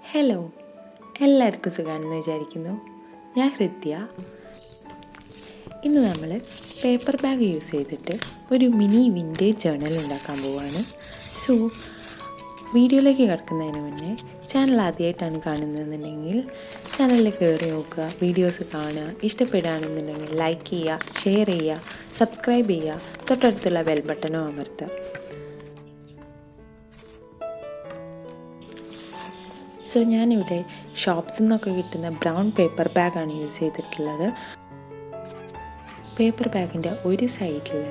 Hello, എല്ലാവർക്കും സുഖമാണെന്ന് വിചാരിക്കുന്നു. ഞാൻ ഹൃദ്യ. ഇന്ന് നമ്മൾ പേപ്പർ ബാഗ് യൂസ് ചെയ്തിട്ട് ഒരു മിനി വിൻറ്റേജ് ജേർണൽ ഉണ്ടാക്കാൻ പോവുകയാണ്. സോ വീഡിയോയിലേക്ക് കിടക്കുന്നതിന് മുന്നേ ചാനൽ ആദ്യമായിട്ടാണ് കാണുന്നതെന്നുണ്ടെങ്കിൽ ചാനലിൽ കയറി നോക്കുക, വീഡിയോസ് കാണുക, ഇഷ്ടപ്പെടുകയാണെന്നുണ്ടെങ്കിൽ ലൈക്ക് ചെയ്യുക, ഷെയർ ചെയ്യുക, സബ്സ്ക്രൈബ് ചെയ്യുക, തൊട്ടടുത്തുള്ള ബെൽ ബട്ടണും അമർത്തുക. സോ ഞാനിവിടെ ഷോപ്സിൽ നിന്നൊക്കെ കിട്ടുന്ന ബ്രൗൺ പേപ്പർ ബാഗാണ് യൂസ് ചെയ്തിട്ടുള്ളത്. പേപ്പർ ബാഗിൻ്റെ ഒരു സൈഡിൽ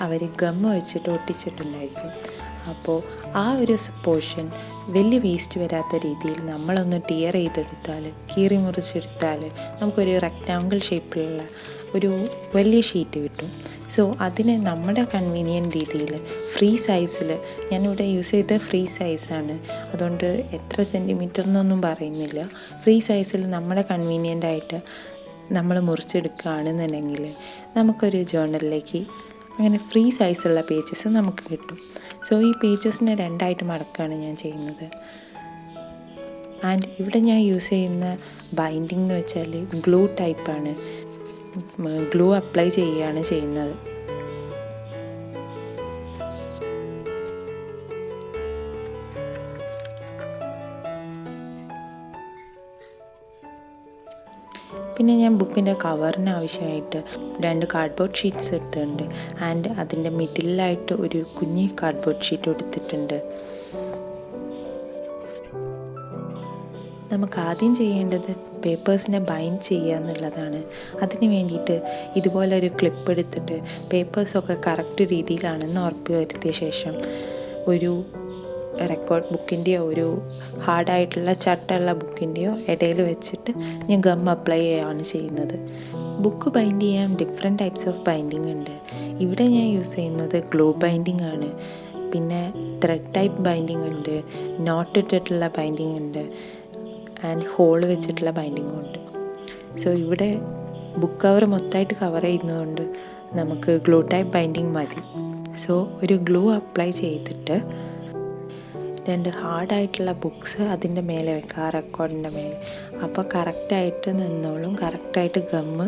അവർ ഗമ്മ് വെച്ചിട്ട് ഒട്ടിച്ചിട്ടുണ്ടായിരിക്കും. അപ്പോൾ ആ ഒരു പോർഷൻ വലിയ വേസ്റ്റ് വരാത്ത രീതിയിൽ നമ്മളൊന്ന് ടിയർ ചെയ്തെടുത്താൽ, കീറി മുറിച്ചെടുത്താൽ നമുക്കൊരു റെക്റ്റാങ്കിൾ ഷേപ്പിലുള്ള ഒരു വലിയ ഷീറ്റ് കിട്ടും. സോ അതിന് നമ്മുടെ കൺവീനിയൻറ്റ് രീതിയിൽ ഫ്രീ സൈസിൽ, ഞാനിവിടെ യൂസ് ചെയ്ത ഫ്രീ സൈസാണ്, അതുകൊണ്ട് എത്ര സെൻറ്റിമീറ്റർ എന്നൊന്നും പറയുന്നില്ല, ഫ്രീ സൈസിൽ നമ്മുടെ കൺവീനിയൻ്റായിട്ട് നമ്മൾ മുറിച്ചെടുക്കുകയാണെന്നുണ്ടെങ്കിൽ നമുക്കൊരു ജേർണലിലേക്ക് അങ്ങനെ ഫ്രീ സൈസുള്ള പേജസ് നമുക്ക് കിട്ടും. സോ ഈ പേജസിനെ രണ്ടായിട്ട് മടക്കുകയാണ് ഞാൻ ചെയ്യുന്നത്. ആൻഡ് ഇവിടെ ഞാൻ യൂസ് ചെയ്യുന്ന ബൈൻഡിങ് എന്ന് വെച്ചാൽ ഗ്ലൂ ടൈപ്പാണ്. ഗ്ലൂ അപ്ലൈ ചെയ്യുകയാണ് ചെയ്യുന്നത്. പിന്നെ ഞാൻ ബുക്കിൻ്റെ കവറിന് ആവശ്യമായിട്ട് 2 കാർഡ്ബോർഡ് ഷീറ്റ്സ് എടുത്തിട്ടുണ്ട്. ആൻഡ് അതിൻ്റെ മിഡിലായിട്ട് ഒരു കുഞ്ഞ് കാർഡ്ബോർഡ് ഷീറ്റ് എടുത്തിട്ടുണ്ട്. നമുക്ക് ആദ്യം ചെയ്യേണ്ടത് പേപ്പേഴ്സിനെ ബൈൻഡ് ചെയ്യുക എന്നുള്ളതാണ്. അതിന് വേണ്ടിയിട്ട് ഇതുപോലെ ഒരു ക്ലിപ്പ് എടുത്തിട്ട് പേപ്പേഴ്സൊക്കെ കറക്റ്റ് രീതിയിലാണെന്ന് ഉറപ്പ് വരുത്തിയ ശേഷം ഒരു റെക്കോർഡ് ബുക്കിൻ്റെയോ ഒരു ഹാർഡായിട്ടുള്ള ചട്ടുള്ള ബുക്കിൻ്റെയോ ഇടയിൽ വെച്ചിട്ട് ഞാൻ ഗം അപ്ലൈ ചെയ്യുകയാണ് ചെയ്യുന്നത്. ബുക്ക് ബൈൻഡ് ചെയ്യാൻ ഡിഫറെൻറ്റ് ടൈപ്സ് ഓഫ് ബൈൻഡിങ് ഉണ്ട്. ഇവിടെ ഞാൻ യൂസ് ചെയ്യുന്നത് ഗ്ലൂ ബൈൻഡിങ് ആണ്. പിന്നെ ത്രെഡ് ടൈപ്പ് ബൈൻഡിങ് ഉണ്ട്, നോട്ട് ഇട്ടിട്ടുള്ള ബൈൻഡിങ് ഉണ്ട്, ആൻഡ് ഹോൾ വെച്ചിട്ടുള്ള ബൈൻഡിങ്ങും ഉണ്ട്. സോ ഇവിടെ ബുക്ക് കവർ മൊത്തമായിട്ട് കവർ ചെയ്യുന്നതുകൊണ്ട് നമുക്ക് ഗ്ലൂ ടൈപ്പ് ബൈൻഡിങ് മതി. സോ ഒരു ഗ്ലൂ അപ്ലൈ ചെയ്തിട്ട് 2 ഹാർഡായിട്ടുള്ള ബുക്സ് അതിൻ്റെ മേലെ വെക്കുക, ആ റെക്കോർഡിൻ്റെ മേലെ. അപ്പോൾ കറക്റ്റായിട്ട് നിന്നോളും, കറക്റ്റായിട്ട് ഗമ്മ്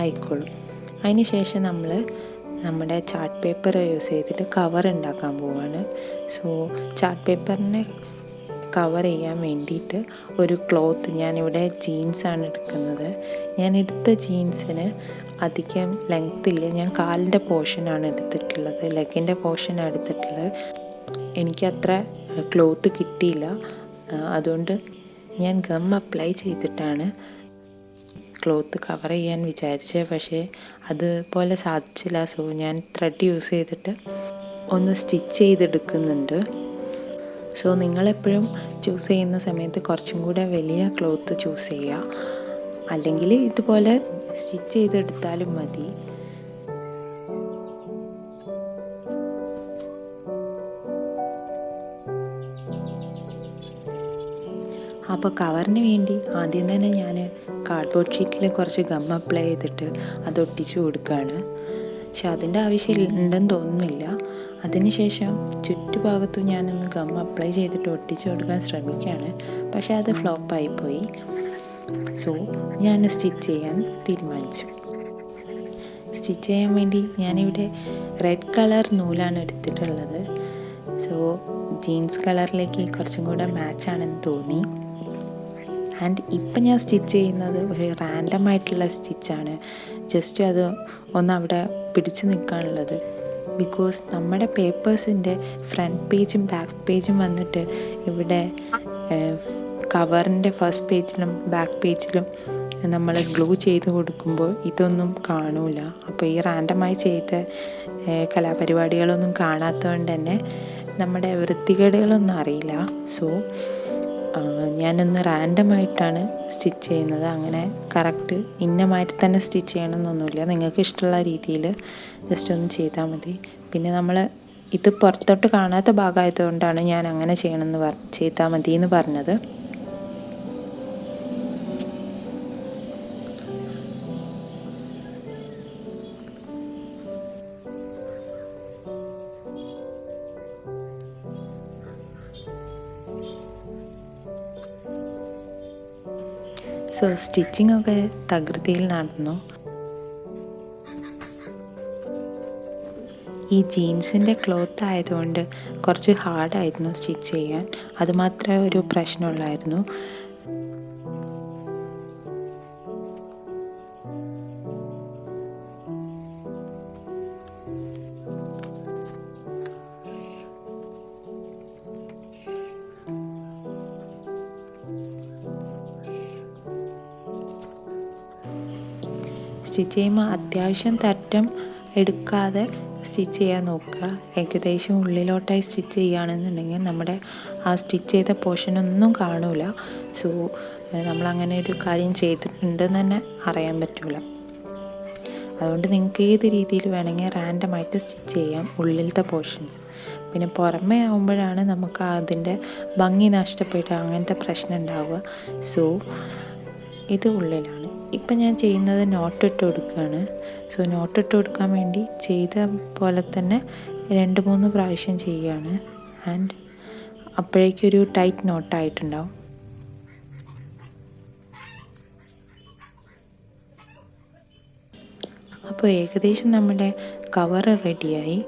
ആയിക്കോളും. അതിന് ശേഷം നമ്മൾ നമ്മുടെ ചാർട്ട് പേപ്പർ യൂസ് ചെയ്തിട്ട് കവർ ഉണ്ടാക്കാൻ പോവുകയാണ്. സോ ചാർട്ട് പേപ്പറിനെ കവർ ചെയ്യാൻ വേണ്ടിയിട്ട് ഒരു ക്ലോത്ത്, ഞാനിവിടെ ജീൻസാണ് എടുക്കുന്നത്. ഞാൻ എടുത്ത ജീൻസിന് അധികം ലെങ്ത്തില്ല, ഞാൻ കാലിൻ്റെ പോർഷനാണ് എടുത്തിട്ടുള്ളത്, ലെഗിൻ്റെ പോർഷനാണ് എടുത്തിട്ടുള്ളത്. എനിക്കത്ര ക്ലോത്ത് കിട്ടിയില്ല, അതുകൊണ്ട് ഞാൻ ഗം അപ്ലൈ ചെയ്തിട്ടാണ് ക്ലോത്ത് കവർ ചെയ്യാൻ വിചാരിച്ചത്. പക്ഷേ അതുപോലെ സാധിച്ചില്ല. സോ ഞാൻ ത്രെഡ് യൂസ് ചെയ്തിട്ട് ഒന്ന് സ്റ്റിച്ച് ചെയ്തെടുക്കുന്നുണ്ട്. സോ നിങ്ങളെപ്പോഴും ചൂസ് ചെയ്യുന്ന സമയത്ത് കുറച്ചും കൂടെ വലിയ ക്ലോത്ത് ചൂസ് ചെയ്യുക, അല്ലെങ്കിൽ ഇതുപോലെ സ്റ്റിച്ച് ചെയ്തെടുത്താലും മതി. അപ്പോൾ കവറിന് വേണ്ടി ആദ്യം തന്നെ ഞാൻ കാർഡ്ബോർഡ് ഷീറ്റിൽ കുറച്ച് ഗം അപ്ലൈ ചെയ്തിട്ട് അത് ഒട്ടിച്ച് കൊടുക്കുകയാണ്. പക്ഷെ അതിൻ്റെ ആവശ്യം ഉണ്ടെന്ന് തോന്നുന്നില്ല. അതിനുശേഷം ചുറ്റുഭാഗത്തും ഞാനൊന്ന് ഗം അപ്ലൈ ചെയ്തിട്ട് ഒട്ടിച്ച് കൊടുക്കാൻ ശ്രമിക്കുകയാണ്. പക്ഷേ അത് ഫ്ലോപ്പായിപ്പോയി. സോ ഞാൻ സ്റ്റിച്ച് ചെയ്യാൻ തീരുമാനിച്ചു. സ്റ്റിച്ച് ചെയ്യാൻ വേണ്ടി ഞാനിവിടെ റെഡ് കളർ നൂലാണ് എടുത്തിട്ടുള്ളത്. സോ ജീൻസ് കളറിലേക്ക് കുറച്ചും കൂടെ മാച്ചാണെന്ന് തോന്നി. ആൻഡ് ഇപ്പം ഞാൻ സ്റ്റിച്ച് ചെയ്യുന്നത് ഒരു റാൻഡമായിട്ടുള്ള സ്റ്റിച്ചാണ്. ജസ്റ്റ് അത് ഒന്ന് അവിടെ പിടിച്ച് നിൽക്കാനുള്ളത്. ബിക്കോസ് നമ്മുടെ പേപ്പേഴ്സിൻ്റെ ഫ്രണ്ട് പേജും ബാക്ക് പേജും വന്നിട്ട് ഇവിടെ കവറിൻ്റെ ഫസ്റ്റ് പേജിലും ബാക്ക് പേജിലും നമ്മൾ ഗ്ലൂ ചെയ്ത് കൊടുക്കുമ്പോൾ ഇതൊന്നും കാണൂല. അപ്പോൾ ഈ റാൻഡമായി ചെയ്ത കലാപരിപാടികളൊന്നും കാണാത്തതുകൊണ്ട് തന്നെ നമ്മുടെ വൃത്തികേടുകളൊന്നും അറിയില്ല. സോ ഞാനൊന്ന് റാൻഡമായിട്ടാണ് സ്റ്റിച്ച് ചെയ്യുന്നത്. അങ്ങനെ കറക്റ്റ് ഇന്നമായിട്ട് തന്നെ സ്റ്റിച്ച് ചെയ്യണമെന്നൊന്നുമില്ല, നിങ്ങൾക്ക് ഇഷ്ടമുള്ള രീതിയിൽ ജസ്റ്റ് ഒന്ന് ചെയ്താൽ മതി. പിന്നെ നമ്മൾ ഇത് പുറത്തോട്ട് കാണാത്ത ഭാഗമായതുകൊണ്ടാണ് ഞാൻ അങ്ങനെ ചെയ്യണമെന്ന് ചെയ്താൽ മതി എന്ന് പറഞ്ഞത്. സോ സ്റ്റിച്ചിങ് ഒക്കെ തകൃതിയിൽ നടന്നു. ഈ ജീൻസിൻ്റെ ക്ലോത്ത് ആയതുകൊണ്ട് കുറച്ച് ഹാർഡായിരുന്നു സ്റ്റിച്ച് ചെയ്യാൻ. അതുമാത്രമേ ഒരു പ്രശ്നമുള്ളായിരുന്നു. സ്റ്റിച്ച് ചെയ്യുമ്പോൾ അത്യാവശ്യം തട്ടം എടുക്കാതെ സ്റ്റിച്ച് ചെയ്യാൻ നോക്കുക. ഏകദേശം ഉള്ളിലോട്ടായി സ്റ്റിച്ച് ചെയ്യുകയാണെന്നുണ്ടെങ്കിൽ നമ്മുടെ ആ സ്റ്റിച്ച് ചെയ്ത പോർഷനൊന്നും കാണില്ല. സോ നമ്മളങ്ങനെ ഒരു കാര്യം ചെയ്തിട്ടുണ്ടെന്ന് തന്നെ അറിയാൻ പറ്റില്ല. അതുകൊണ്ട് നിങ്ങൾക്ക് ഏത് രീതിയിൽ വേണമെങ്കിൽ റാൻഡമായിട്ട് സ്റ്റിച്ച് ചെയ്യാം ഉള്ളിലത്തെ പോർഷൻസ്. പിന്നെ പുറമേ ആകുമ്പോഴാണ് നമുക്ക് അതിൻ്റെ ഭംഗി നഷ്ടപ്പെടുക, അങ്ങനത്തെ പ്രശ്നം ഉണ്ടാവുക. സോ ഇത് ഉള്ളിലാണ്. ഇപ്പം ഞാൻ ചെയ്യുന്നത് നോട്ടിട്ട് കൊടുക്കുകയാണ്. സോ നോട്ടിട്ട് കൊടുക്കാൻ വേണ്ടി ചെയ്ത പോലെ തന്നെ 2-3 പ്രാവശ്യം ചെയ്യുകയാണ്. ആൻഡ് അപ്പോഴേക്കൊരു ടൈറ്റ് നോട്ടായിട്ടുണ്ടാവും. അപ്പോൾ ഏകദേശം നമ്മുടെ കവർ റെഡിയായി.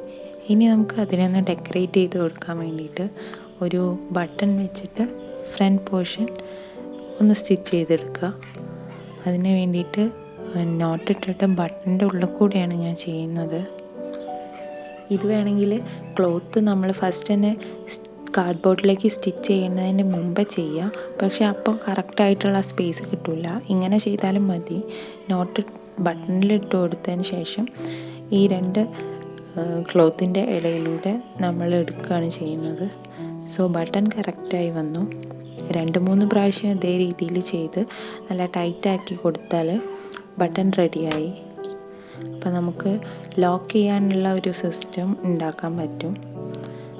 ഇനി നമുക്ക് അതിനൊന്ന് ഡെക്കറേറ്റ് ചെയ്ത് കൊടുക്കാൻ വേണ്ടിയിട്ട് ഒരു ബട്ടൺ വെച്ചിട്ട് ഫ്രണ്ട് പോർഷൻ ഒന്ന് സ്റ്റിച്ച് ചെയ്തെടുക്കുക. അതിന് വേണ്ടിയിട്ട് നോട്ടിട്ടിട്ട് ബട്ടൻ്റെ ഉള്ളിൽ കൂടെയാണ് ഞാൻ ചെയ്യുന്നത്. ഇത് വേണമെങ്കിൽ ക്ലോത്ത് നമ്മൾ ഫസ്റ്റ് തന്നെ കാർഡ്ബോർഡിലേക്ക് സ്റ്റിച്ച് ചെയ്യുന്നതിന് മുമ്പ് ചെയ്യാം. പക്ഷേ അപ്പം കറക്റ്റായിട്ടുള്ള സ്പേസ് കിട്ടില്ല. ഇങ്ങനെ ചെയ്താലും മതി. നോട്ട് ബട്ടണിലിട്ട് കൊടുത്തതിന് ശേഷം ഈ 2 ക്ലോത്തിൻ്റെ ഇടയിലൂടെ നമ്മൾ എടുക്കുകയാണ് ചെയ്യുന്നത്. സോ ബട്ടൺ കറക്റ്റായി വന്നു. 2-3 പ്രാവശ്യം ഇതേ രീതിയിൽ ചെയ്ത് നല്ല ടൈറ്റാക്കി കൊടുത്താൽ ബട്ടൺ റെഡിയായി. അപ്പോൾ നമുക്ക് ലോക്ക് ചെയ്യാനുള്ള ഒരു സിസ്റ്റം ഉണ്ടാക്കാൻ പറ്റും.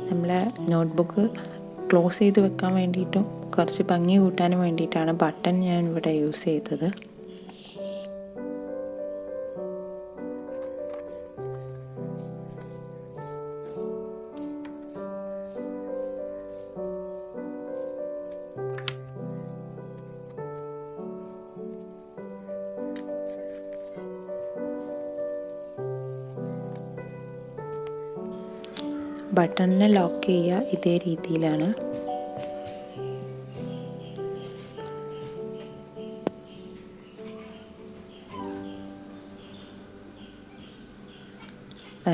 നമ്മളെ നോട്ട്ബുക്ക് ക്ലോസ് ചെയ്ത് വെക്കാൻ വേണ്ടിയിട്ടും കുറച്ച് ഭംഗി കൂട്ടാനും വേണ്ടിയിട്ടാണ് ബട്ടൺ ഞാൻ ഇവിടെ യൂസ് ചെയ്തത്. ബട്ടണിനെ ലോക്ക് ചെയ്യുക ഇതേ രീതിയിലാണ്.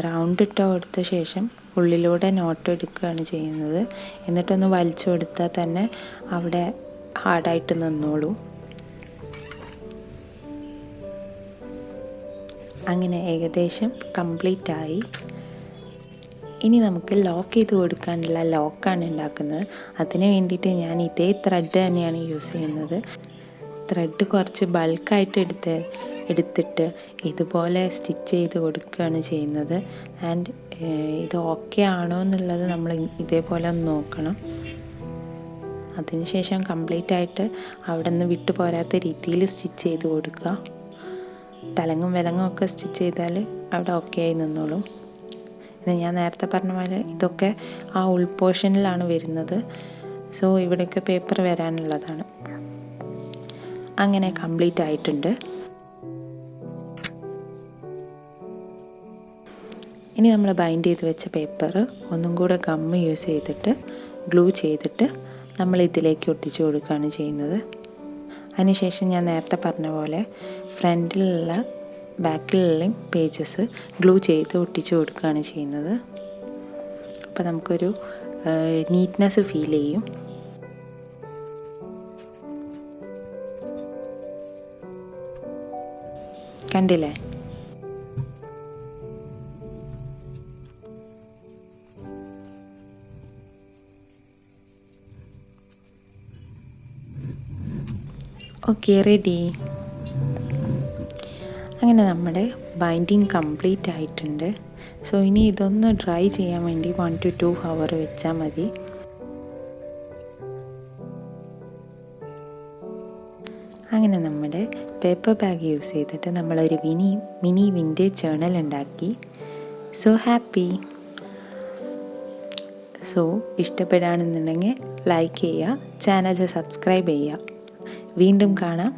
റൗണ്ട് ഇട്ട് കൊടുത്ത ശേഷം ഉള്ളിലൂടെ നോട്ട് എടുക്കുകയാണ് ചെയ്യുന്നത്. എന്നിട്ടൊന്ന് വലിച്ചു കൊടുത്താൽ തന്നെ അവിടെ ഹാർഡായിട്ട് നിന്നോളൂ. അങ്ങനെ ഏകദേശം കംപ്ലീറ്റ് ആയി. ഇനി നമുക്ക് ലോക്ക് ചെയ്ത് കൊടുക്കാനുള്ള ലോക്കാണ് ഉണ്ടാക്കുന്നത്. അതിന് വേണ്ടിയിട്ട് ഞാൻ ഇതേ ത്രെഡ് തന്നെയാണ് യൂസ് ചെയ്യുന്നത്. ത്രെഡ് കുറച്ച് ബൾക്കായിട്ട് എടുത്തിട്ട് ഇതുപോലെ സ്റ്റിച്ച് ചെയ്ത് കൊടുക്കുകയാണ് ചെയ്യുന്നത്. ആൻഡ് ഇത് ഓക്കെ ആണോ എന്നുള്ളത് നമ്മൾ ഇതേപോലെ ഒന്ന് നോക്കണം. അതിനുശേഷം കംപ്ലീറ്റ് ആയിട്ട് അവിടെ നിന്ന് വിട്ടു പോരാത്ത രീതിയിൽ സ്റ്റിച്ച് ചെയ്ത് കൊടുക്കുക. തലങ്ങും വിലങ്ങും ഒക്കെ സ്റ്റിച്ച് ചെയ്താൽ അവിടെ ഓക്കെ ആയി നിന്നോളും. ഞാൻ നേരത്തെ പറഞ്ഞ പോലെ ഇതൊക്കെ ആ ഉൾപോർഷനിലാണ് വരുന്നത്. സോ ഇവിടെയൊക്കെ പേപ്പർ വരാനുള്ളതാണ്. അങ്ങനെ കംപ്ലീറ്റ് ആയിട്ടുണ്ട്. ഇനി നമ്മൾ ബൈൻഡ് ചെയ്ത് വെച്ച പേപ്പർ ഒന്നും കൂടെ ഗമ്മ് യൂസ് ചെയ്തിട്ട് ഗ്ലൂ ചെയ്തിട്ട് നമ്മൾ ഇതിലേക്ക് ഒട്ടിച്ചു കൊടുക്കുകയാണ് ചെയ്യുന്നത്. അതിനുശേഷം ഞാൻ നേരത്തെ പറഞ്ഞ പോലെ ഫ്രണ്ടിലുള്ള ബാക്കിലുള്ളയും പേജസ് ഗ്ലൂ ചെയ്ത് ഒട്ടിച്ചു കൊടുക്കുകയാണ് ചെയ്യുന്നത്. അപ്പോൾ നമുക്കൊരു നീറ്റ്നെസ് ഫീൽ ചെയ്യും. കണ്ടില്ലേ? Okay, ready. അങ്ങനെ നമ്മുടെ ബൈൻഡിങ് കംപ്ലീറ്റ് ആയിട്ടുണ്ട്. സോ ഇനി ഇതൊന്ന് ഡ്രൈ ചെയ്യാൻ വേണ്ടി 1 to 2 hours വെച്ചാൽ മതി. അങ്ങനെ നമ്മുടെ പേപ്പർ ബാഗ് യൂസ് ചെയ്തിട്ട് നമ്മളൊരു മിനി വിൻറ്റേജ് ജേർണൽ ഉണ്ടാക്കി. So happy. സോ ഇഷ്ടപ്പെടുകയാണെന്നുണ്ടെങ്കിൽ ലൈക്ക് ചെയ്യുക, ചാനൽ സബ്സ്ക്രൈബ് ചെയ്യുക. വീണ്ടും കാണാം.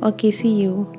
Okay, see U.